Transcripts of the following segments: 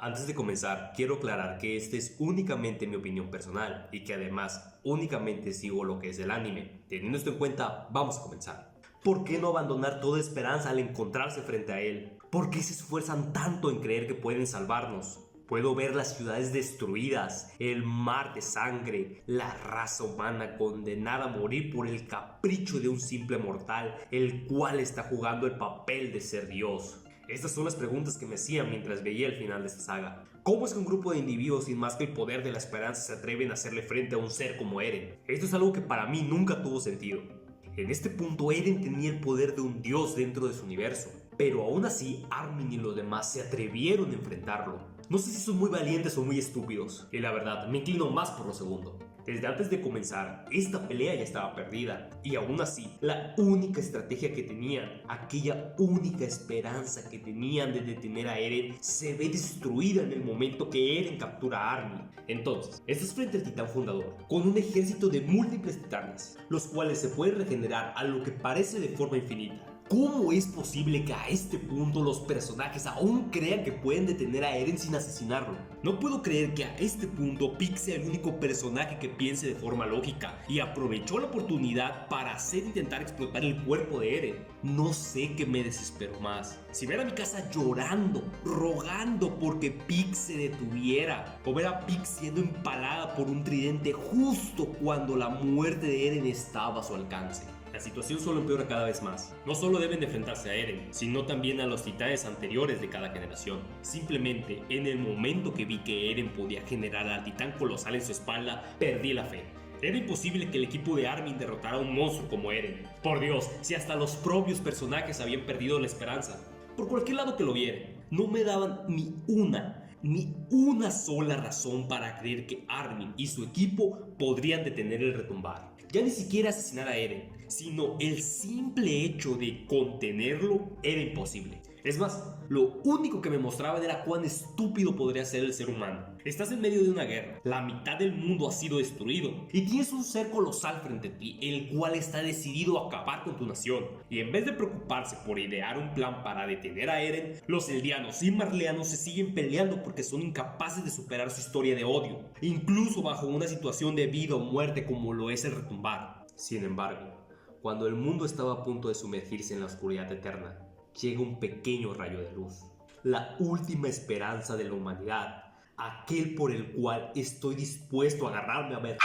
Antes de comenzar, quiero aclarar que esta es únicamente mi opinión personal y que además únicamente sigo lo que es el anime. Teniendo esto en cuenta, vamos a comenzar. ¿Por qué no abandonar toda esperanza al encontrarse frente a él? ¿Por qué se esfuerzan tanto en creer que pueden salvarnos? Puedo ver las ciudades destruidas, el mar de sangre, la raza humana condenada a morir por el capricho de un simple mortal, el cual está jugando el papel de ser Dios. Estas son las preguntas que me hacían mientras veía el final de esta saga. ¿Cómo es que un grupo de individuos sin más que el poder de la esperanza se atreven a hacerle frente a un ser como Eren? Esto es algo que para mí nunca tuvo sentido. En este punto Eren tenía el poder de un dios dentro de su universo, pero aún así Armin y los demás se atrevieron a enfrentarlo. No sé si son muy valientes o muy estúpidos, y la verdad me inclino más por lo segundo. Desde antes de comenzar, esta pelea ya estaba perdida, y aún así, la única estrategia que tenían, aquella única esperanza que tenían de detener a Eren, se ve destruida en el momento que Eren captura a Armin. Entonces, estás frente al titán fundador, con un ejército de múltiples titanes, los cuales se pueden regenerar a lo que parece de forma infinita. ¿Cómo es posible que a este punto los personajes aún crean que pueden detener a Eren sin asesinarlo? No puedo creer que a este punto Pieck sea el único personaje que piense de forma lógica y aprovechó la oportunidad para intentar explotar el cuerpo de Eren. No sé qué me desesperó más, si ver a Mikasa llorando, rogando porque Pieck se detuviera, o ver a Pieck siendo empalada por un tridente justo cuando la muerte de Eren estaba a su alcance. La situación solo empeora cada vez más. No solo deben de enfrentarse a Eren, sino también a los titanes anteriores de cada generación. Simplemente, en el momento que vi que Eren podía generar al titán colosal en su espalda, perdí la fe. Era imposible que el equipo de Armin derrotara a un monstruo como Eren. Por Dios, si hasta los propios personajes habían perdido la esperanza. Por cualquier lado que lo vieran, no me daban ni una sola razón para creer que Armin y su equipo podrían detener el retumbar. Ya ni siquiera asesinar a Eren, sino el simple hecho de contenerlo era imposible. Es más, lo único que me mostraban era cuán estúpido podría ser el ser humano. Estás en medio de una guerra, la mitad del mundo ha sido destruido y tienes un ser colosal frente a ti, el cual está decidido a acabar con tu nación. Y en vez de preocuparse por idear un plan para detener a Eren, los eldianos y marleanos se siguen peleando porque son incapaces de superar su historia de odio, incluso bajo una situación de vida o muerte como lo es el retumbar. Sin embargo, cuando el mundo estaba a punto de sumergirse en la oscuridad eterna, llega un pequeño rayo de luz, la última esperanza de la humanidad, aquel por el cual estoy dispuesto a agarrarme a ver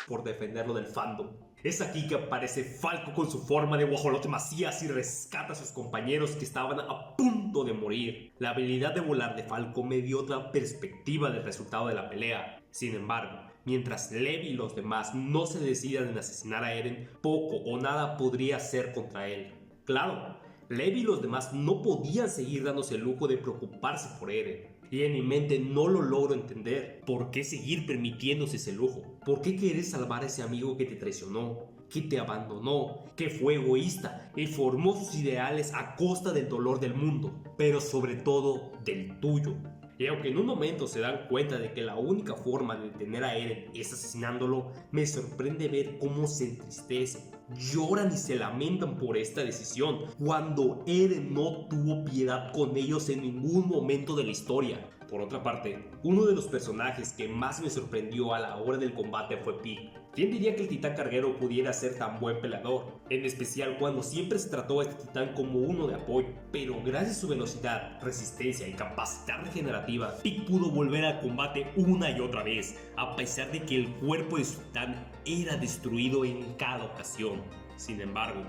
por defenderlo del fandom. Es aquí que aparece Falco con su forma de guajolote macías y rescata a sus compañeros que estaban a punto de morir. La habilidad de volar de Falco me dio otra perspectiva del resultado de la pelea. Sin embargo, mientras Levi y los demás no se decidan en asesinar a Eren, poco o nada podría hacer contra él. Claro, Levi y los demás no podían seguir dándose el lujo de preocuparse por Eren. Y en mi mente no lo logro entender. ¿Por qué seguir permitiéndose ese lujo? ¿Por qué querer salvar a ese amigo que te traicionó, que te abandonó, que fue egoísta y formó sus ideales a costa del dolor del mundo, pero sobre todo del tuyo? Y aunque en un momento se dan cuenta de que la única forma de detener a Eren es asesinándolo, me sorprende ver cómo se entristecen, lloran y se lamentan por esta decisión, cuando Eren no tuvo piedad con ellos en ningún momento de la historia. Por otra parte, uno de los personajes que más me sorprendió a la hora del combate fue Pieck. ¿Quién diría que el titán carguero pudiera ser tan buen peleador? En especial cuando siempre se trató a este titán como uno de apoyo. Pero gracias a su velocidad, resistencia y capacidad regenerativa, Pieck pudo volver al combate una y otra vez, a pesar de que el cuerpo de su titán era destruido en cada ocasión. Sin embargo,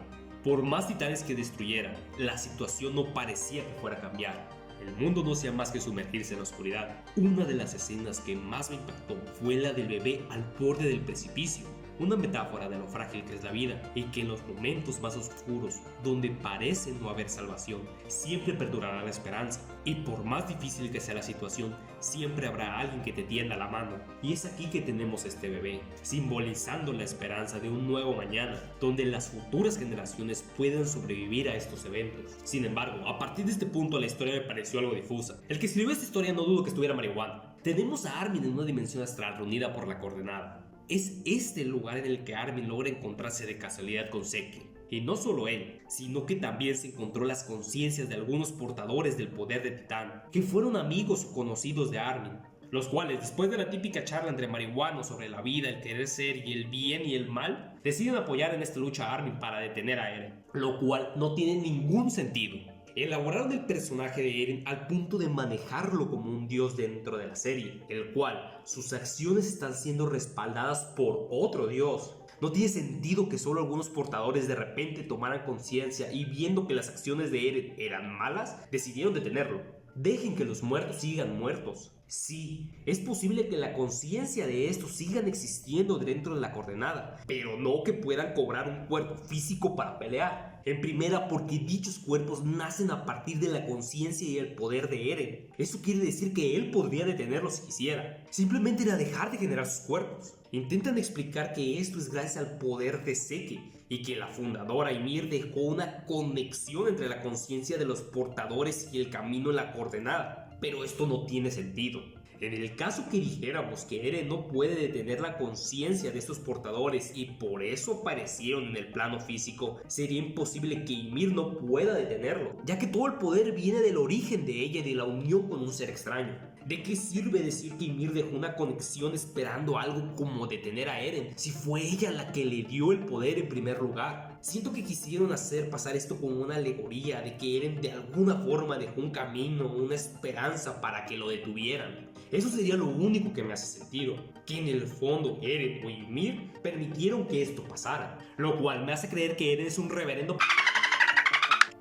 por más titanes que destruyera, la situación no parecía que fuera a cambiar. El mundo no hacía más que sumergirse en la oscuridad. Una de las escenas que más me impactó fue la del bebé al borde del precipicio, una metáfora de lo frágil que es la vida y que en los momentos más oscuros, donde parece no haber salvación, siempre perdurará la esperanza. Y por más difícil que sea la situación, siempre habrá alguien que te tienda la mano. Y es aquí que tenemos este bebé, simbolizando la esperanza de un nuevo mañana, donde las futuras generaciones puedan sobrevivir a estos eventos. Sin embargo, a partir de este punto la historia me pareció algo difusa. El que escribió esta historia no dudo que estuviera marihuana. Tenemos a Armin en una dimensión astral reunida por la coordenada. Es este el lugar en el que Armin logra encontrarse de casualidad con Zeke. Y no solo él, sino que también se encontró las conciencias de algunos portadores del poder de Titán, que fueron amigos o conocidos de Armin, los cuales, después de la típica charla entre marihuanos sobre la vida, el querer ser y el bien y el mal, deciden apoyar en esta lucha a Armin para detener a Eren, lo cual no tiene ningún sentido. Elaboraron el personaje de Eren al punto de manejarlo como un dios dentro de la serie, el cual sus acciones están siendo respaldadas por otro dios. No tiene sentido que solo algunos portadores de repente tomaran conciencia y viendo que las acciones de Eren eran malas, decidieron detenerlo. Dejen que los muertos sigan muertos. Sí, es posible que la conciencia de estos sigan existiendo dentro de la coordenada, pero no que puedan cobrar un cuerpo físico para pelear. En primera, porque dichos cuerpos nacen a partir de la conciencia y el poder de Eren. Eso quiere decir que él podría detenerlos si quisiera. Simplemente era dejar de generar sus cuerpos. Intentan explicar que esto es gracias al poder de Zeke y que la fundadora Ymir dejó una conexión entre la conciencia de los portadores y el camino en la coordenada. Pero esto no tiene sentido. En el caso que dijéramos que Eren no puede detener la conciencia de estos portadores y por eso aparecieron en el plano físico, sería imposible que Ymir no pueda detenerlo, ya que todo el poder viene del origen de ella y de la unión con un ser extraño. ¿De qué sirve decir que Ymir dejó una conexión esperando algo como detener a Eren, si fue ella la que le dio el poder en primer lugar? Siento que quisieron hacer pasar esto como una alegoría de que Eren de alguna forma dejó un camino, una esperanza para que lo detuvieran. Eso sería lo único que me hace sentido, que en el fondo Eren o Ymir permitieron que esto pasara, lo cual me hace creer que Eren es un reverendo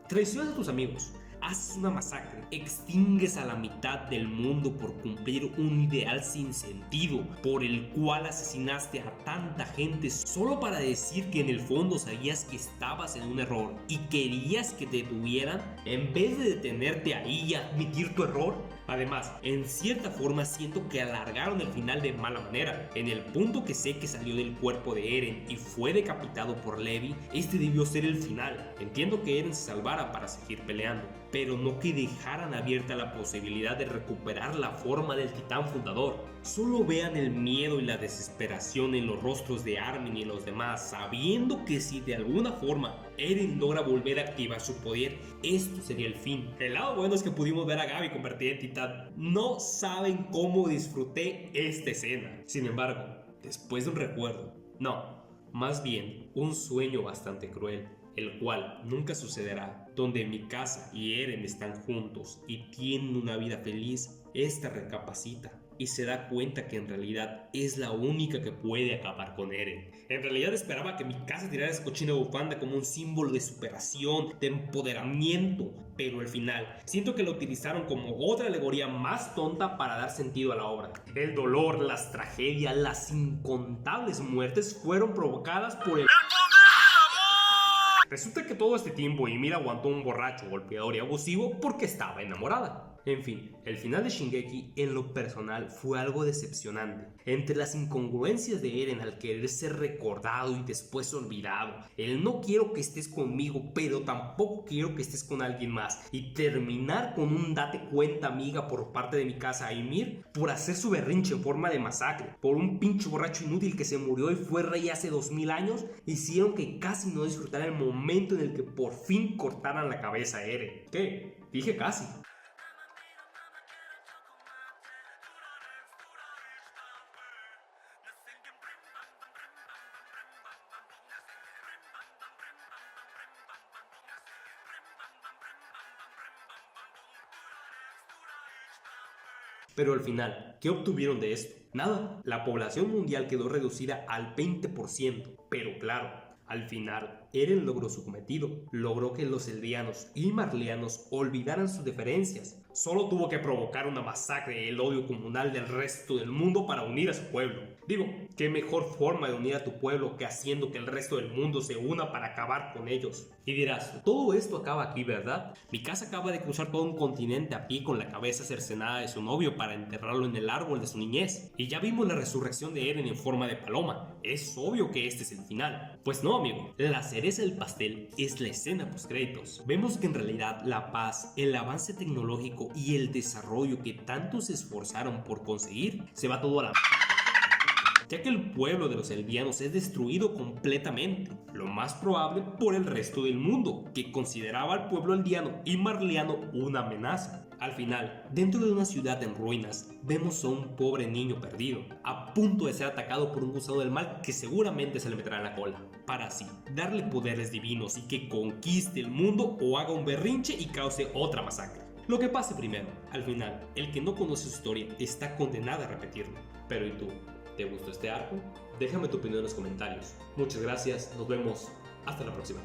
traicionas a tus amigos, haces una masacre, extingues a la mitad del mundo por cumplir un ideal sin sentido, por el cual asesinaste a tanta gente solo para decir que en el fondo sabías que estabas en un error y querías que te detuvieran en vez de detenerte ahí y admitir tu error. Además, en cierta forma siento que alargaron el final de mala manera. En el punto que sé que salió del cuerpo de Eren y fue decapitado por Levi, este debió ser el final. Entiendo que Eren se salvara para seguir peleando, pero no que dejaran abierta la posibilidad de recuperar la forma del titán fundador. Solo vean el miedo y la desesperación en los rostros de Armin y los demás, sabiendo que si de alguna forma Eren logra volver a activar su poder, esto sería el fin. El lado bueno es que pudimos ver a Gabi convertida en titán. No saben cómo disfruté esta escena. Sin embargo, después de un recuerdo, no, más bien un sueño bastante cruel, el cual nunca sucederá, donde Mikasa y Eren están juntos y tienen una vida feliz, esta recapacita y se da cuenta que en realidad es la única que puede acabar con Eren. En realidad esperaba que Mikasa tirara esa cochina bufanda como un símbolo de superación, de empoderamiento, pero al final siento que lo utilizaron como otra alegoría más tonta para dar sentido a la obra. El dolor, las tragedias, las incontables muertes fueron provocadas por el... Resulta que todo este tiempo Ymir aguantó un borracho, golpeador y abusivo porque estaba enamorada. En fin, el final de Shingeki en lo personal fue algo decepcionante. Entre las incongruencias de Eren al querer ser recordado y después olvidado, el no quiero que estés conmigo pero tampoco quiero que estés con alguien más, y terminar con un date cuenta amiga por parte de Mikasa a Ymir por hacer su berrinche en forma de masacre, por un pinche borracho inútil que se murió y fue rey hace 2000 años, hicieron que casi no disfrutara el momento en el que por fin cortaran la cabeza a Eren. ¿Qué? Dije casi. Pero al final, ¿qué obtuvieron de esto? Nada. La población mundial quedó reducida al 20%. Pero claro, al final, Eren logró su cometido. Logró que los eldianos y marleanos olvidaran sus diferencias. Solo tuvo que provocar una masacre y el odio comunal del resto del mundo para unir a su pueblo. Digo, ¿qué mejor forma de unir a tu pueblo que haciendo que el resto del mundo se una para acabar con ellos? Y dirás, todo esto acaba aquí, ¿verdad? Mikasa acaba de cruzar todo un continente a pie con la cabeza cercenada de su novio para enterrarlo en el árbol de su niñez. Y ya vimos la resurrección de Eren en forma de paloma. Es obvio que este es el final. Pues no, amigo. La cereza del pastel es la escena postcréditos. Vemos que en realidad la paz, el avance tecnológico y el desarrollo que tanto se esforzaron por conseguir, se va todo a la... ya que el pueblo de los Eldianos es destruido completamente, lo más probable por el resto del mundo, que consideraba al pueblo eldiano y marleano una amenaza. Al final, dentro de una ciudad en ruinas, vemos a un pobre niño perdido, a punto de ser atacado por un gusano del mal que seguramente se le meterá en la cola, para así darle poderes divinos y que conquiste el mundo o haga un berrinche y cause otra masacre. Lo que pase primero, al final, el que no conoce su historia está condenado a repetirlo. Pero ¿y tú? ¿Te gustó este arco? Déjame tu opinión en los comentarios. Muchas gracias, nos vemos, hasta la próxima.